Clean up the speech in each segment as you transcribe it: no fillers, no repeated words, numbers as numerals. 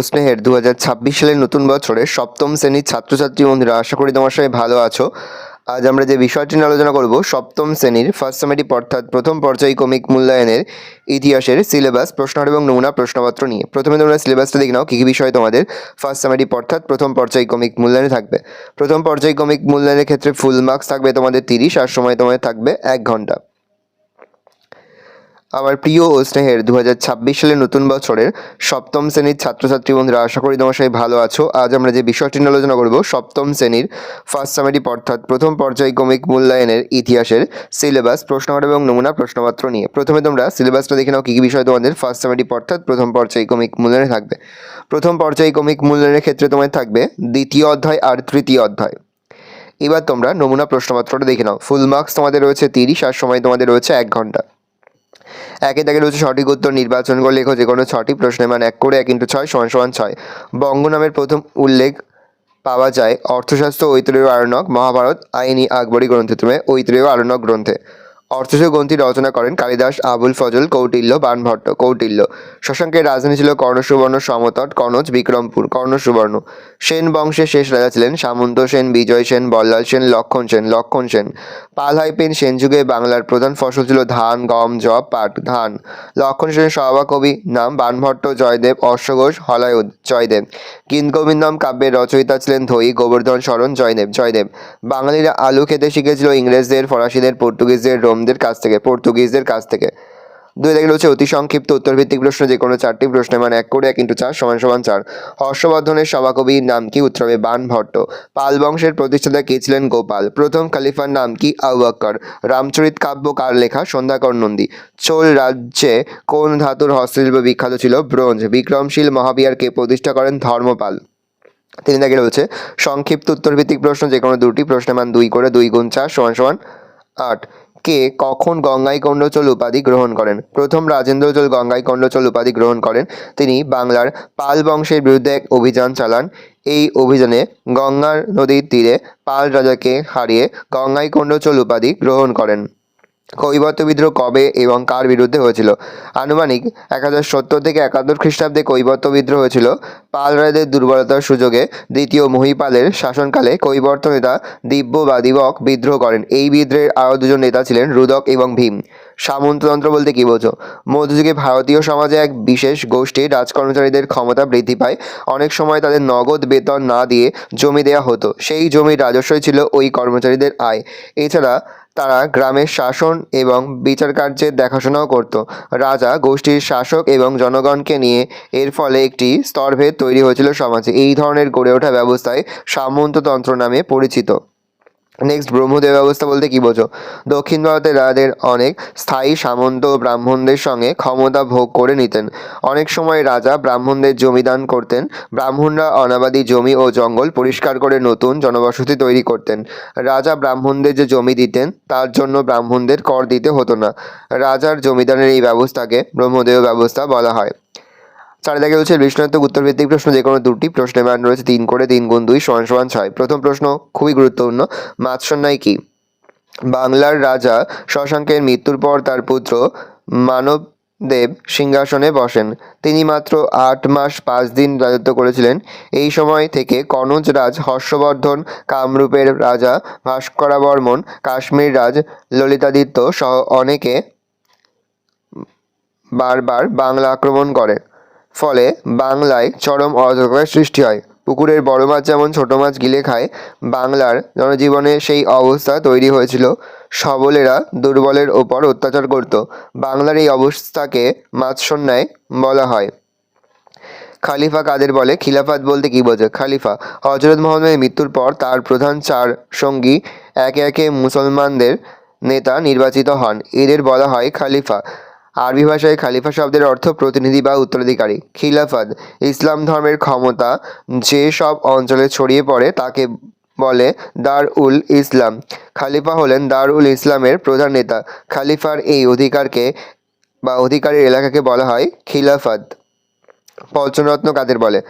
স্নেহের 2026 সালের নতুন বছরে সপ্তম শ্রেণীর ছাত্রছাত্রী বন্ধুরা, আশা করি তোমার সবাই ভালো আছো। আজ আমরা যে বিষয়টি নিয়ে আলোচনা করব, সপ্তম শ্রেণীর ফার্স্ট সামেটিভ অর্থাৎ প্রথম পর্যায়ক্রমিক মূল্যায়নের ইতিহাসের সিলেবাস, প্রশ্ন এবং নমুনা প্রশ্নপত্র নিয়ে। প্রথমে তোমরা সিলেবাসটা দেখে নাও, কী কী বিষয় তোমাদের ফার্স্ট সামেটিভ অর্থাৎ প্রথম পর্যায়ক্রমিক মূল্যায়নে থাকবে। প্রথম পর্যায়ক্রমিক মূল্যায়নের ক্ষেত্রে ফুল মার্কস থাকবে তোমাদের 30, আর সময় তোমাদের থাকবে 1 ঘন্টা। আমার প্রিয় ও স্নেহের 2026 সালের নতুন বছরের সপ্তম শ্রেণীর ছাত্রছাত্রী বন্ধুরা, আশা করি তোমার সবাই ভালো আছো। আজ আমরা যে বিষয়টি নিয়ে আলোচনা করব, সপ্তম শ্রেণীর ফার্স্ট সামেটিভ অর্থাৎ প্রথম পর্যায়ক্রমিক মূল্যায়নের ইতিহাসের সিলেবাস, প্রশ্নপত্র এবং নমুনা প্রশ্নপত্র নিয়ে। প্রথমে তোমরা সিলেবাসটা দেখে নাও, কী কী বিষয় তোমাদের ফার্স্ট সামেটিভ অর্থাৎ প্রথম পর্যায়ক্রমিক মূল্যায়নে থাকবে। প্রথম পর্যায়ক্রমিক মূল্যায়নের ক্ষেত্রে তোমাদের থাকবে দ্বিতীয় অধ্যায় আর তৃতীয় অধ্যায়। এবার তোমরা নমুনা প্রশ্নপত্রটা দেখে নাও। ফুল মার্কস তোমাদের রয়েছে 30, আর সময় তোমাদের রয়েছে 1 ঘন্টা। একে দাগে রয়েছে সঠিক উত্তর নির্বাচন করে লেখো যে কোনো 6টি প্রশ্নের মান 1 করে 1 × 6 = 6। বঙ্গ নামের প্রথম উল্লেখ পাওয়া যায় অর্থশাস্ত্র ঐতরেয় আরণ্যক, মহাভারত, আইনি আকবরী গ্রন্থে, তুমি ঐতরেয় আরণ্যক গ্রন্থে। অর্থশাস্ত্র গ্রন্থি রচনা করেন কালিদাস, আবুল ফজল, কৌটিল্য, বাণভট্ট। কৌটিল্য। শশাঙ্কের রাজধানী ছিল কর্ণসুবর্ণ, সমতট, কনজ, বিক্রমপুর। কর্ণসুবর্ণ। সেন বংশের শেষ রাজা ছিলেন সামন্ত সেন, বিজয় সেন, বল্লাল সেন, লক্ষণ সেন। লক্ষণ সেন। পাল হাইপেন সেন যুগে বাংলার প্রধান ফসল ছিল ধান, গম, যব, পাট। ধান। লক্ষণ সেনের সভাকবি নাম বাণভট্ট, জয়দেব, অশ্বঘোষ, হলায়ুধ। জয়দেব। গীতগোবিন্দম কাব্যের রচয়িতা ছিলেন ধৈ, গোবর্ধন শরণ। জয়দেব। জয়দেব। বাঙালিরা আলু খেতে শিখেছিল ইংরেজদের, ফরাসিদের, পর্তুগিজদের, রোমদের কাছ থেকে। পর্তুগিজদের কাছ থেকে। 2 দাগে রয়েছে অতি সংক্ষিপ্ত উত্তরভিত্তিক প্রশ্ন, যে কোনো 4টি প্রশ্নের মান 1 করে 1 × 4 = 4। হর্ষবর্ধনের সভাকবির নাম কি? উত্তর হবে বাণভট্ট। পাল বংশের প্রতিষ্ঠাতা কে ছিলেন? গোপাল। প্রথম খলিফার নাম কি? আবু বকর। রামচরিত কাব্য কার লেখা? সন্ধ্যাকর নন্দী। চোল রাজ্যে কোন ধাতুর হস্তশিল্প বিখ্যাত ছিল? ব্রোঞ্জ। বিক্রমশীল মহাবিহার কে প্রতিষ্ঠা করেন? ধর্মপাল। 3 দাগে রয়েছে সংক্ষিপ্ত উত্তরভিত্তিক প্রশ্ন, যে কোনো 2টি প্রশ্নের মান 2 করে 2 × 4 = 8। কে কখন গঙ্গাইকোন্ডচল উপাধি গ্রহণ করেন? প্রথম রাজেন্দ্র চোল গঙ্গাইকোন্ডচল উপাধি গ্রহণ করেন। তিনি বাংলার পাল বংশের বিরুদ্ধে এক অভিযান চালান। এই অভিযানে গঙ্গার নদীর তীরে পাল রাজাকে হারিয়ে গঙ্গাইকোন্ডচল উপাধি গ্রহণ করেন। কৈবর্ত বিদ্রোহ কবে এবং কার বিরুদ্ধে হয়েছিল? আনুমানিক 1070 থেকে 71 খ্রিস্টাব্দে কৈবর্ত বিদ্রোহ হয়েছিল। পাল রাজাদের দুর্বলতার সুযোগে দ্বিতীয় মহীপালের শাসনকালে কৈবর্ত নেতা দিব্য বা দিবক বিদ্রোহ করেন। এই বিদ্রোহের আরও 2জন নেতা ছিলেন রুদক এবং ভীম। সামন্ততন্ত্র বলতে কী বোঝো? মধ্যযুগে ভারতীয় সমাজে এক বিশেষ গোষ্ঠীর রাজকর্মচারীদের ক্ষমতা বৃদ্ধি পায়। অনেক সময় তাদের নগদ বেতন না দিয়ে জমি দেওয়া হতো। সেই জমির রাজস্বই ছিল ওই কর্মচারীদের আয়। এছাড়া তারা গ্রামের শাসন এবং বিচার কার্যের দেখাশোনাও করত। রাজা গোষ্ঠীর শাসক এবং জনগণকে নিয়ে এর ফলে একটি স্তরভেদ তৈরি হয়েছিল সমাজে। এই ধরনের গড়ে ওঠা ব্যবস্থায় সামন্ততন্ত্র নামে পরিচিত। নেক্সট, ব্রহ্মদেব ব্যবস্থা বলতে কী বোঝো? দক্ষিণ ভারতের রাজাদের অনেক স্থায়ী সামন্ত ও ব্রাহ্মণদের সঙ্গে ক্ষমতা ভোগ করে নিতেন। অনেক সময় রাজা ব্রাহ্মণদের জমি দান করতেন। ব্রাহ্মণরা অনাবাদী জমি ও জঙ্গল পরিষ্কার করে নতুন জনবসতি তৈরি করতেন। রাজা ব্রাহ্মণদের যে জমি দিতেন তার জন্য ব্রাহ্মণদের কর দিতে হতো না। রাজার জমিদানের এই ব্যবস্থাকে ব্রহ্মদেব ব্যবস্থা বলা হয়। 4 দাগে হচ্ছে বিশ্লেষণাত্মক উত্তরভিত্তিক প্রশ্ন, যে কোনো 2টি প্রশ্নের মান রয়েছে 3 করে 3 × 2 = 6। প্রথম প্রশ্ন খুবই গুরুত্বপূর্ণ। মাৎসন্যায় কি? বাংলার রাজা শশাঙ্কের মৃত্যুর পর তার পুত্র মানবদেব সিংহাসনে বসেন। তিনি মাত্র 8 মাস 5 দিন রাজত্ব করেছিলেন। এই সময় থেকে কনৌজ রাজ হর্ষবর্ধন, কামরূপের রাজা ভাস্করাবর্মন, কাশ্মীর রাজ ললিতাদিত্য সহ অনেকে বারবার বাংলা আক্রমণ করে। ফলে বাংলায় চরম অরাজকতার সৃষ্টি হয়। পুকুরের বড় মাছ যেমন ছোট মাছ গিলে খায়, বাংলার জনজীবনে সেই অবস্থা তৈরি হয়েছিল। সবলেরা দুর্বলের ওপর অত্যাচার করত। বাংলার এই অবস্থাকে মাৎসন্যায় বলা হয়। খালিফা কাদের বলে? খিলাফত বলতে কী বোঝো? খালিফা হযরত মুহাম্মদের মৃত্যুর পর তার প্রধান 4 সঙ্গী একে একে মুসলমানদের নেতা নির্বাচিত হন। এদের বলা হয় খালিফা। আরবি ভাষায় খালিফা শব্দের অর্থ প্রতিনিধি বা উত্তরাধিকারী। খিলাফত ইসলাম ধর্মের ক্ষমতা যে সব অঞ্চলে ছড়িয়ে পড়ে তাকে বলে দার-উল ইসলাম। খালিফা হলেন দার-উল ইসলামের প্রধান নেতা। খালিফার এই অধিকারকে বা অধিকারীর এলাকাকে বলা হয় খিলাফত। পঞ্চরত্ন কাদের বলে?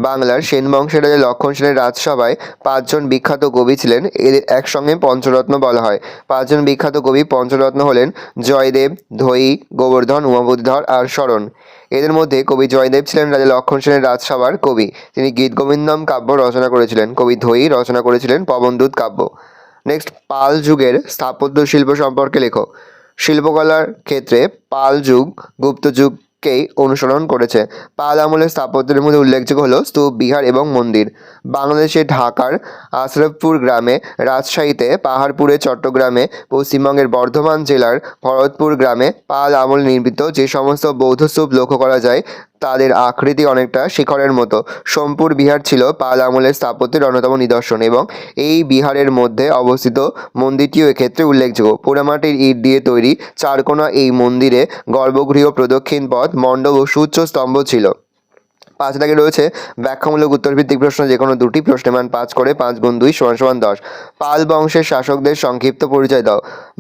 বাংলার সেন বংশের রাজা লক্ষণ সেনের রাজসভায় 5 জন বিখ্যাত কবি ছিলেন। এদের একসঙ্গে পঞ্চরত্ন বলা হয়। 5 জন বিখ্যাত কবি পঞ্চরত্ন হলেন জয়দেব, ধৈ, গোবর্ধন, উমাপতিধর আর শরণ। এদের মধ্যে কবি জয়দেব ছিলেন রাজা লক্ষণ সেনের রাজসভার কবি। তিনি গীতগোবিন্দম কাব্য রচনা করেছিলেন। কবি ধৈ রচনা করেছিলেন পবনদূত কাব্য। নেক্সট, পাল যুগের স্থাপত্য শিল্প সম্পর্কে লেখো। শিল্পকলার ক্ষেত্রে পাল যুগ গুপ্ত যুগকেই অনুসরণ করেছে। পাল আমলের স্থাপত্যের মধ্যে উল্লেখযোগ্য হলো স্তূপ, বিহার এবং মন্দির। বাংলাদেশের ঢাকার আশরাফপুর গ্রামে, রাজশাহীতে পাহাড়পুরে, চট্টগ্রামে, পশ্চিমবঙ্গের বর্ধমান জেলার ভরতপুর গ্রামে পাল আমলে নির্মিত যে সমস্ত বৌদ্ধ স্তূপ লক্ষ্য করা যায় তাদের আকৃতি অনেকটা শিখরের মতো। সোমপুর বিহার ছিল পাল আমলের স্থাপত্যের অন্যতম নিদর্শন এবং এই বিহারের মধ্যে অবস্থিত মন্দিরটিও এক্ষেত্রে উল্লেখযোগ্য। পোড়ামাটির ইট দিয়ে তৈরি চারকোনা এই মন্দিরে গর্ভগৃহ, প্রদক্ষিণ পথ, মণ্ডপ ও সুউচ্চ স্তম্ভ ছিল। 5 দাগে রয়েছে ব্যাখ্যামূলক উত্তরভিত্তিক প্রশ্ন, যে কোনো দুটি, প্রশ্নের মান 5 করে, 5 গুণ 2 = 10। পাল বংশের শাসকদের সংক্ষিপ্ত পরিচয় দাও।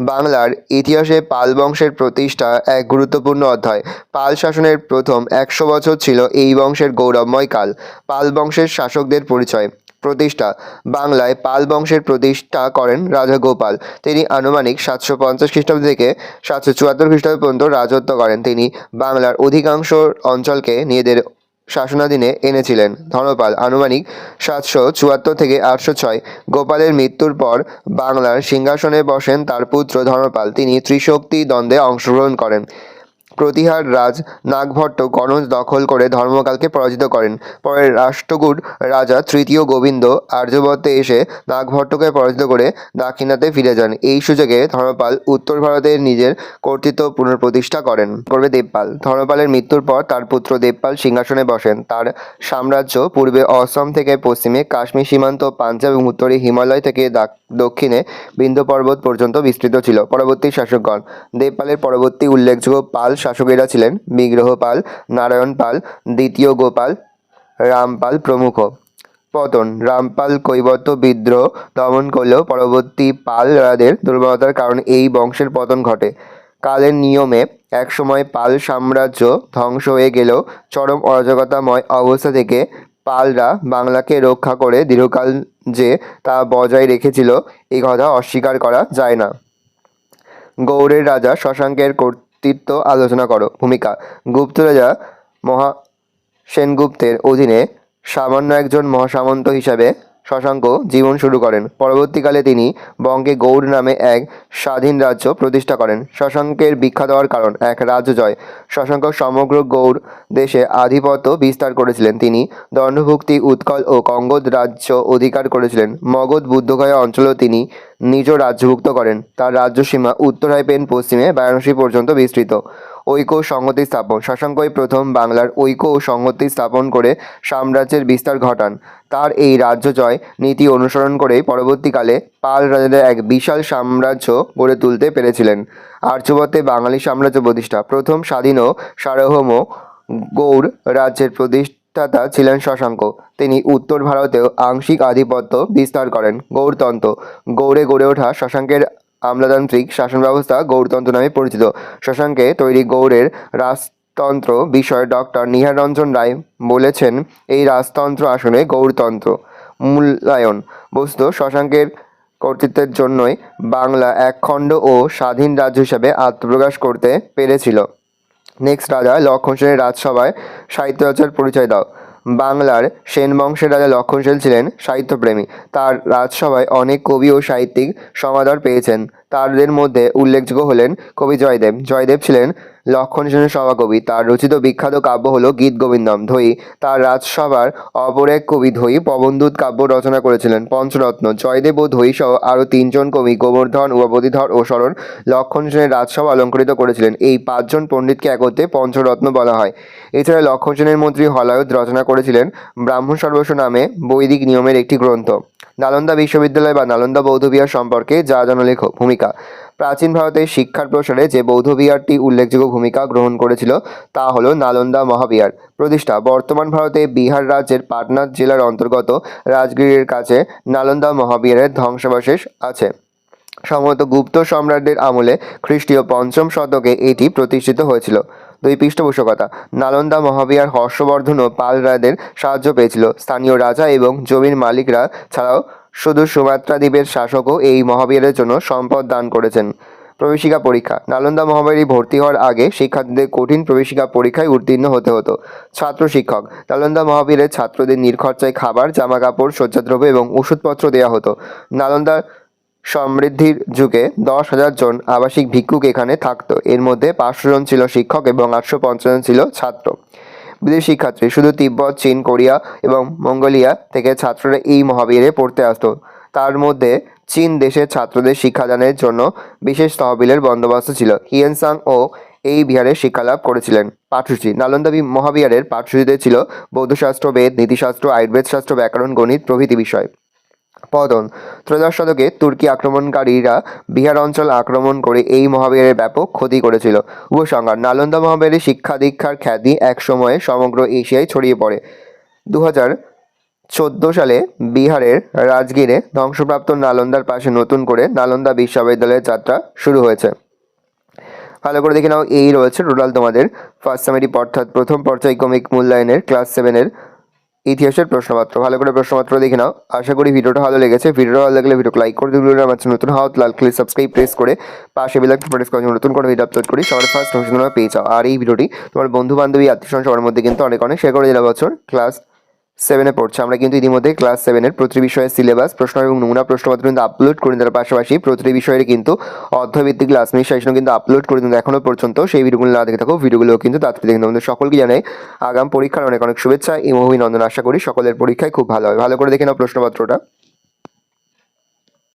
বাংলার ইতিহাসে পাল বংশের প্রতিষ্ঠা এক গুরুত্বপূর্ণ অধ্যায়। পাল শাসনের প্রথম 100 বছর ছিল এই বংশের গৌরবময় কাল। পাল বংশের শাসকদের পরিচয়। প্রতিষ্ঠা। বাংলায় পাল বংশের প্রতিষ্ঠা করেন রাজা গোপাল। তিনি আনুমানিক 750 খ্রিস্টাব্দ থেকে 774 খ্রিস্টাব্দ পর্যন্ত রাজত্ব করেন। তিনি বাংলার অধিকাংশ অঞ্চলকে নিজেদের শাসনাধীনে এনেছিলেন। ধর্মপাল আনুমানিক 774 থেকে 806। গোপালের মৃত্যুর পর বাংলার সিংহাসনে বসেন তার পুত্র ধর্মপাল। তিনি ত্রিশক্তি দ্বন্দ্বে অংশগ্রহণ করেন। প্রতিহার রাজ নাগভট্ট কনৌজ দখল করে ধর্মপালকে পরাজিত করেন। পরে রাষ্ট্রকূট রাজা তৃতীয় গোবিন্দ আর্যবর্তে এসে নাগভট্টকে পরাজিত করে দাক্ষিণাত্যে ফিরে যান। এই সুযোগে ধর্মপাল উত্তর ভারতে নিজের কর্তৃত্ব পুনঃপ্রতিষ্ঠা করেন। দেবপাল। ধর্মপালের মৃত্যুর পর তার পুত্র দেবপাল সিংহাসনে বসেন। তার সাম্রাজ্য পূর্বে অসম থেকে পশ্চিমে কাশ্মীর সীমান্ত, পাঞ্জাব এবং উত্তরে হিমালয় থেকে দক্ষিণে বিন্ধ্য পর্বত পর্যন্ত বিস্তৃত ছিল। পরবর্তী শাসকগণ। দেবপালের পরবর্তী উল্লেখযোগ্য পাল শাসকেরা ছিলেন বিগ্রহ পাল, নারায়ণ পাল, দ্বিতীয় গোপাল, রামপাল প্রমুখ। পতন। রামপাল কৈবর্ত বিদ্রোহ দমন করলেও পরবর্তী পাল রাজাদের দুর্বলতার কারণে এই বংশের পতন ঘটে। কালের নিয়মে একসময় পাল সাম্রাজ্য ধ্বংস হয়ে গেলেও চরম অরাজকতাময় অবস্থা থেকে পালরা বাংলাকে রক্ষা করে দীর্ঘকাল যে তা বজায় রেখেছিল এই কথা অস্বীকার করা যায় না। গৌড়ের রাজা শশাঙ্কের কর্তৃত্ব আলোচনা করো। ভূমিকা। গুপ্ত রাজা সেনগুপ্তের অধীনে সামান্য একজন মহাসামন্ত হিসাবে শশাঙ্ক জীবন শুরু করেন। পরবর্তীকালে তিনি বঙ্গে গৌড় নামে এক স্বাধীন রাজ্য প্রতিষ্ঠা করেন। শশাঙ্কের বিখ্যাত হওয়ার কারণ: 1. রাজ্য জয়। শশাঙ্ক সমগ্র গৌড় দেশে আধিপত্য বিস্তার করেছিলেন। তিনি দণ্ডভুক্তি, উৎকল ও কঙ্গদ রাজ্য অধিকার করেছিলেন। মগধ, বুদ্ধগয়া অঞ্চলেও তিনি নিজ রাজ্যভুক্ত করেন। তার রাজ্যসীমা উত্তরায় পেন, পশ্চিমে বারাণসী পর্যন্ত বিস্তৃত। ঐক্য ও সংহতি স্থাপন। শশাঙ্কই প্রথম বাংলার ঐক্য ও সংহতি স্থাপন করে সাম্রাজ্যের বিস্তার ঘটান। তার এই রাজ্য জয় নীতি অনুসরণ করেই পরবর্তীকালে পাল রাজারা এক বিশাল সাম্রাজ্য গড়ে তুলতে পেরেছিলেন। আর্যবর্তে বাঙালি সাম্রাজ্য প্রতিষ্ঠা। প্রথম স্বাধীন ও সার্বভৌম গৌড় রাজ্যের প্রতিষ্ঠাতা ছিলেন শশাঙ্ক। তিনি উত্তর ভারতেও আংশিক আধিপত্য বিস্তার করেন। গৌড়তন্ত্র। গৌড়ে গড়ে ওঠা শশাঙ্কের আমলাতান্ত্রিক শাসন ব্যবস্থা গৌড়তন্ত্র নামে পরিচিত। শশাঙ্কে তৈরি গৌড়ের রাজতন্ত্র বিষয়ে ডক্টর নিহার রঞ্জন রায় বলেছেন, এই রাজতন্ত্র আসলে গৌড়তন্ত্র। মূল্যায়ন। বস্তুত শশাঙ্কের কর্তৃত্বের জন্যই বাংলা একখণ্ড ও স্বাধীন রাজ্য হিসাবে আত্মপ্রকাশ করতে পেরেছিল। নেক্সট, রাজা লক্ষণ সেনের রাজসভায় সাহিত্যচর্চার পরিচয় দাও। বাংলার সেন বংশের রাজা লক্ষণ সেন ছিলেন সাহিত্যপ্রেমী। তার রাজসভায় অনেক কবি ও সাহিত্যিক সমাদর পেয়েছেন। তাদের মধ্যে উল্লেখযোগ্য হলেন কবি জয়দেব। জয়দেব ছিলেন লক্ষণ সেনের সভাকবি। তার রচিত বিখ্যাত কাব্য হল গীতগোবিন্দম। ধৈ। তার রাজসভার অপর এক কবি ধৈ পবনদূত কাব্য রচনা করেছিলেন। পঞ্চরত্ন। জয়দেব ও ধৈ সহ আরও 3 জন কবি গোবর্ধন, উমাপতিধর ও শরণ লক্ষণ সেনের রাজসভা অলঙ্কৃত করেছিলেন। এই 5 জন পণ্ডিতকে একত্রে পঞ্চরত্ন বলা হয়। এছাড়া লক্ষণ সেনের মন্ত্রী হলায়ত রচনা করেছিলেন ব্রাহ্মণ সর্বস্ব নামে বৈদিক নিয়মের একটি গ্রন্থ। নালন্দা বিশ্ববিদ্যালয় বা নালন্দা বৌদ্ধবিহার সম্পর্কে যা জানো লেখো। ভূমিকা। প্রাচীন ভারতের শিক্ষার প্রসারে যে বৌদ্ধবিহারটি উল্লেখযোগ্য ভূমিকা গ্রহণ করেছিল তা হল নালন্দা মহাবিহার। প্রতিষ্ঠা। বর্তমান ভারতে বিহার রাজ্যের পাটনা জেলার অন্তর্গত রাজগিরের কাছে নালন্দা মহাবিহারের ধ্বংসাবশেষ আছে। সম্ভবত গুপ্ত সম্রাটদের আমলে খ্রিস্টীয় 5ম শতকে এটি প্রতিষ্ঠিত হয়েছিল। 2. পৃষ্ঠপোষকতা। নালন্দা মহাবিহার হর্ষবর্ধন ও পাল রায়দের সাহায্য পেয়েছিল। স্থানীয় রাজা এবং জমির মালিকরা ছাড়াও শুধু সুমাত্রা দ্বীপের শাসকও এই মহাবিহারের জন্য সম্পদ দান করেছেন। প্রবেশিকা পরীক্ষা। নালন্দা মহাবিহারে ভর্তি হওয়ার আগে শিক্ষার্থীদের কঠিন প্রবেশিকা পরীক্ষায় উত্তীর্ণ হতে হতো। ছাত্র শিক্ষক। নালন্দা মহাবিহারের ছাত্রদের নির্খরচায় খাবার, জামা কাপড়, শয্যাদ্রব্য এবং ওষুধপত্র দেওয়া হতো। নালন্দা সমৃদ্ধির যুগে 10,000 জন আবাসিক ভিক্ষুক এখানে থাকতো। এর মধ্যে 500 জন ছিল শিক্ষক এবং 850 জন ছিল ছাত্র। বিদেশি শিক্ষার্থী। শুধু তিব্বত, চীন, কোরিয়া এবং মঙ্গোলিয়া থেকে ছাত্ররা এই মহাবিহারে পড়তে আসতো। তার মধ্যে চীন দেশের ছাত্রদের শিক্ষাদানের জন্য বিশেষ তহবিলের বন্দোবস্ত ছিল। হিয়েনসাং ও এই বিহারে শিক্ষালাভ করেছিলেন। পাঠ্যসূচি। নালন্দা মহাবিহারের পাঠ্যসূচিতে ছিল বৌদ্ধশাস্ত্র, বেদ, নীতিশাস্ত্র, আয়ুর্বেদ শাস্ত্র, ব্যাকরণ, গণিত প্রভৃতি বিষয়। পতন। ত্রয়োদশ শতকে তুর্কি আক্রমণকারীরা বিহার অঞ্চল আক্রমণ করে এই মহাবিহারের ব্যাপক ক্ষতি করেছিল। উপসংহার। নালন্দা মহাবিহারের শিক্ষা দীক্ষার খ্যাতি একসময়ে সমগ্র এশিয়ায় ছড়িয়ে পড়ে। 2014 সালে বিহারের রাজগীরে ধ্বংসপ্রাপ্ত নালন্দার পাশে নতুন করে নালন্দা বিশ্ববিদ্যালয়ের যাত্রা শুরু হয়েছে। ভালো করে দেখে নাও, এই রয়েছে টোটাল তোমাদের ফার্স্ট সামেরি অর্থাৎ প্রথম পর্যায়ক্রমিক মূল্যায়নের ক্লাস 7-এর ইতিহাসের প্রশ্নপত্র। ভালো করে প্রশ্নপত্র দেখে নাও। আশা করি ভিডিওটা ভালো লেগেছে। ভিডিওটা ভালো লাগলে ভিডিওকে লাইক করে দিন। আমার নতুন হাত লাল ক্লিক সাবস্ক্রাইব প্রেস করে পাশে বেল আইকন প্রেস করে নতুন করে ভিডিও আপলোড করি সবার ফার্স্ট নোটিফিকেশন পেয়ে যাও। আর এই ভিডিওটি তোমার বন্ধু বান্ধবী আত্মীয় সবার মধ্যে কিন্তু অনেক শেয়ার করে দিলে। বছর ক্লাস 7-এ পড়ছে। আমরা কিন্তু ইতিমধ্যে ক্লাস 7-এর প্রতিটি বিষয়ের সিলেবাস, প্রশ্ন এবং নমুনা প্রশ্নপত্র কিন্তু আপলোড করে তার পাশাপাশি প্রতিটি বিষয়ের কিন্তু অধ্যায়ভিত্তিক ক্লাস সেশনও কিন্তু আপলোড করে দিন। এখনো পর্যন্ত সেই ভিডিওগুলো না দেখে থাকো, ভিডিওগুলো কিন্তু তাড়াতাড়ি দেখে আমাদের সকলকে জানাই আগাম পরীক্ষার অনেক শুভেচ্ছা এবং অভিনন্দন। আশা করি সকলের পরীক্ষায় খুব ভালো হয়। ভালো করে দেখে নাও প্রশ্নপত্রটা।